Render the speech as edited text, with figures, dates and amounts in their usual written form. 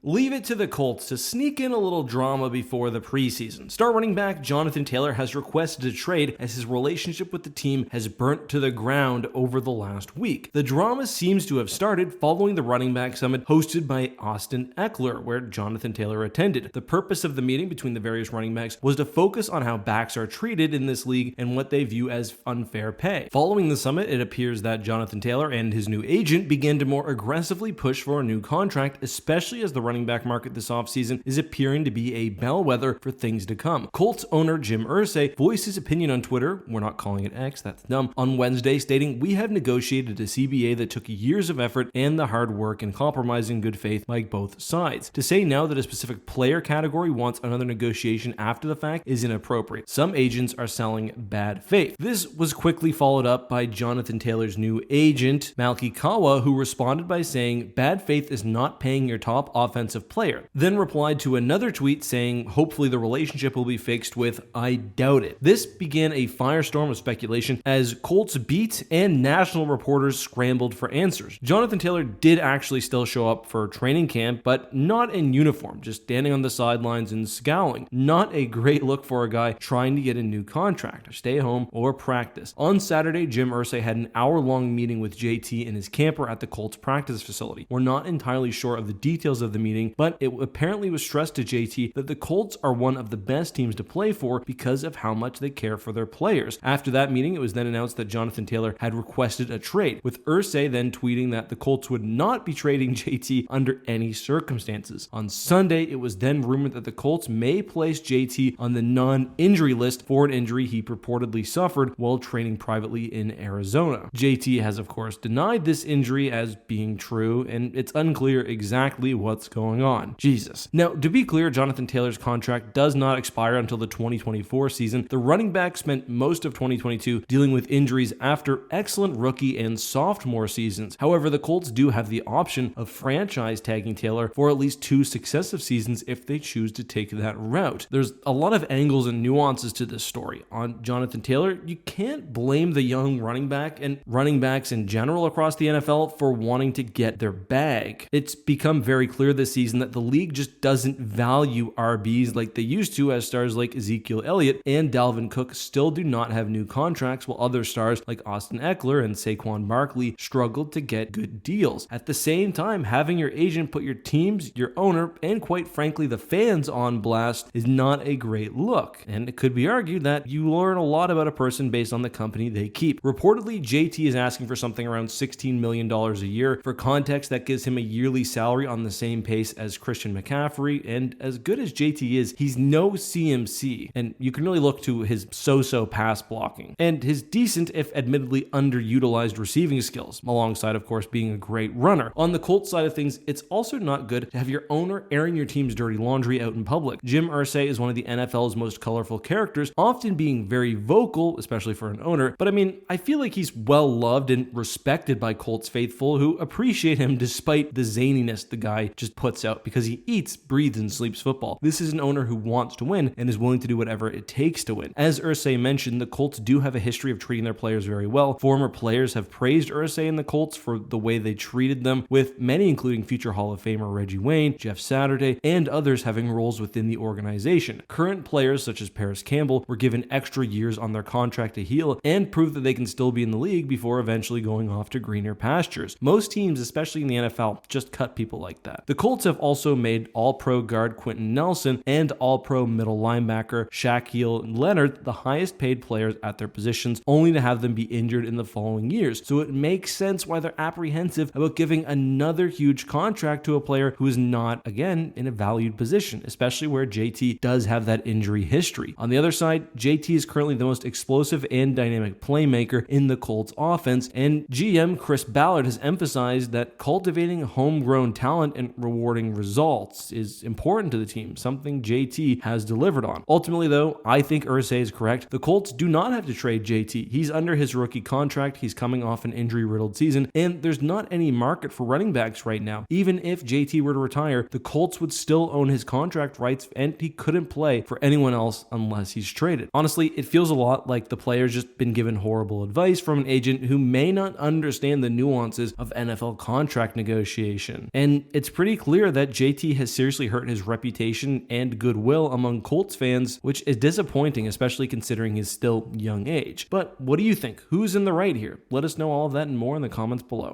Leave it to the Colts to sneak in a little drama before the preseason. Star running back Jonathon Taylor has requested a trade as his relationship with the team has burnt to the ground over the last week. The drama seems to have started following the running back summit hosted by Austin Eckler, where Jonathon Taylor attended. The purpose of the meeting between the various running backs was to focus on how backs are treated in this league and what they view as unfair pay. Following the summit, it appears that Jonathon Taylor and his new agent began to more aggressively push for a new contract, especially as the running back market this offseason is appearing to be a bellwether for things to come. Colts owner Jim Irsay voiced his opinion on Twitter, we're not calling it X, that's dumb, on Wednesday, stating, "We have negotiated a CBA that took years of effort and the hard work and compromise in good faith by both sides. To say now that a specific player category wants another negotiation after the fact is inappropriate. Some agents are selling bad faith." This was quickly followed up by Jonathon Taylor's new agent, Malki Kawa, who responded by saying, "Bad faith is not paying your top offensive player." Then replied to another tweet saying, "Hopefully the relationship will be fixed," with "I doubt it." This began a firestorm of speculation as Colts beat and national reporters scrambled for answers. Jonathon Taylor did actually still show up for training camp, but not in uniform, just standing on the sidelines and scowling. Not a great look for a guy trying to get a new contract, or stay home, or practice. On Saturday, Jim Irsay had an hour-long meeting with JT in his camper at the Colts practice facility. We're not entirely sure of the details of the meeting, but it apparently was stressed to JT that the Colts are one of the best teams to play for because of how much they care for their players. After that meeting, it was then announced that Jonathon Taylor had requested a trade, with Irsay then tweeting that the Colts would not be trading JT under any circumstances. On Sunday, it was then rumored that the Colts may place JT on the non-injury list for an injury he purportedly suffered while training privately in Arizona. JT has, of course, denied this injury as being true, and it's unclear exactly what's going on. Jesus. Now, to be clear, Jonathon Taylor's contract does not expire until the 2024 season. The running back spent most of 2022 dealing with injuries after excellent rookie and sophomore seasons. However, the Colts do have the option of franchise tagging Taylor for at least 2 successive seasons if they choose to take that route. There's a lot of angles and nuances to this story. On Jonathon Taylor, you can't blame the young running back and running backs in general across the NFL for wanting to get their bag. It's become very clear this season that the league just doesn't value RBs like they used to, as stars like Ezekiel Elliott and Dalvin Cook still do not have new contracts, while other stars like Austin Eckler and Saquon Barkley struggled to get good deals. At the same time, having your agent put your teams, your owner, and quite frankly the fans on blast is not a great look. And it could be argued that you learn a lot about a person based on the company they keep. Reportedly, JT is asking for something around $16 million a year. For context, that gives him a yearly salary on the same pace as Christian McCaffrey, and as good as JT is, he's no CMC, and you can really look to his so-so pass blocking, and his decent, if admittedly underutilized receiving skills, alongside, of course, being a great runner. On the Colts side of things, it's also not good to have your owner airing your team's dirty laundry out in public. Jim Irsay is one of the NFL's most colorful characters, often being very vocal, especially for an owner, but I feel like he's well loved and respected by Colts faithful who appreciate him despite the zaniness the guy just puts out, because he eats, breathes, and sleeps football. This is an owner who wants to win and is willing to do whatever it takes to win. As Irsay mentioned, the Colts do have a history of treating their players very well. Former players have praised Irsay and the Colts for the way they treated them, with many including future Hall of Famer Reggie Wayne, Jeff Saturday, and others having roles within the organization. Current players such as Paris Campbell were given extra years on their contract to heal and prove that they can still be in the league before eventually going off to greener pastures. Most teams, especially in the NFL, just cut people like that. The Colts have also made All-Pro guard Quentin Nelson and All-Pro middle linebacker Shaquille Leonard the highest paid players at their positions, only to have them be injured in the following years. So it makes sense why they're apprehensive about giving another huge contract to a player who is not, again, in a valued position, especially where JT does have that injury history. On the other side, JT is currently the most explosive and dynamic playmaker in the Colts offense, and GM Chris Ballard has emphasized that cultivating homegrown talent and rewarding results is important to the team, something JT has delivered on. Ultimately, though, I think Irsay is correct. The Colts do not have to trade JT. He's under his rookie contract, he's coming off an injury-riddled season, and there's not any market for running backs right now. Even if JT were to retire, the Colts would still own his contract rights, and he couldn't play for anyone else unless he's traded. Honestly, it feels a lot like the player's just been given horrible advice from an agent who may not understand the nuances of NFL contract negotiation. And it's pretty clear clear that JT has seriously hurt his reputation and goodwill among Colts fans, which is disappointing, especially considering his still young age. But what do you think? Who's in the right here? Let us know all of that and more in the comments below.